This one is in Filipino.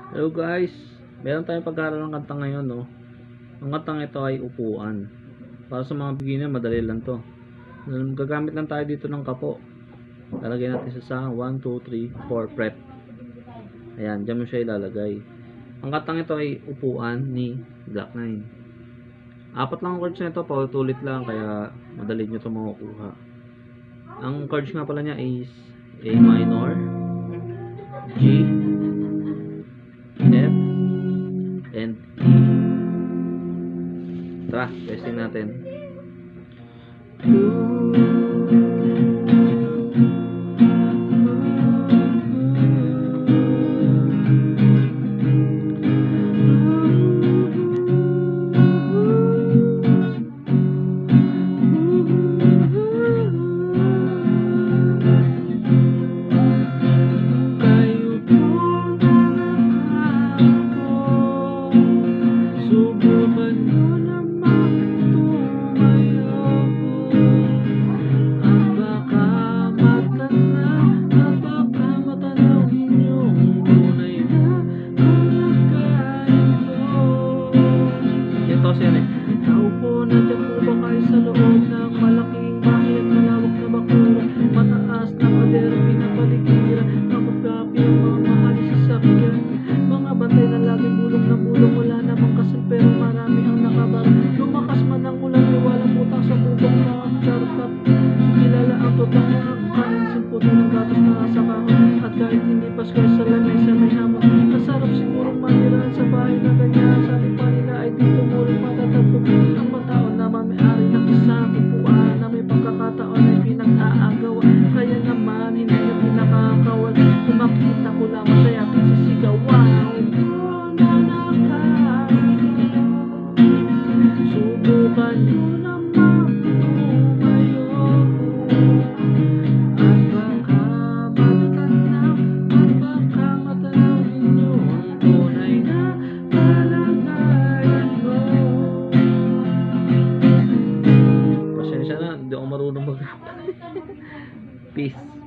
Hello guys, meron tayong pag-aaral ng kanta ngayon, no? Ang kantang ito ay upuan. Para sa mga beginner, madali lang to. Gagamit lang tayo dito ng kapo. Lalagay natin sa 1, 2, 3, 4 fret. Ayan, dyan mo siya ilalagay. Ang kantang ito ay upuan ni Glock 9. Apat lang ang chords nito, paulit-ulit lang, kaya madali nyo ito makukuha. Ang chords nga pala niya is A minor, G, F, and E. Tara, testing natin. Subukan mo naman tumayo at baka matanawin yung tunay na kalagayan ko. Ito siya eh. Naupo na dyan po ba kayo sa loob ng malaking bahay at malawak na bakura, mataas na pader, pinapaligiran ng magkapi ang mga mahali sa sakyan, mga bantay na laging bulong na bulong, wala namang kasal pero marami ang nakabar. Lumakas man ang ulan, walang utang sa bubong na chartap. Kilala ang totoo ng kanin, simputo ng gatos na nasa kahon, at kahit hindi paskay sa lamesa may hamon. Masarap sigurong manirahan sa bahay na ganyan, sabi pa nila ay dito muling matatagpog. Ang mataon naman may-ari ng isang upuan na may pagkakataon ay pinag-aagawa, kaya naman hindi na pinakakawal. Kung makita ko lang masaya sisigawan. Subukan nyo naman tumayo at baka matanaw ninyo ang tunay na kalagayan mo. Pasensya na, hindi ako marunong mag-rap. Peace.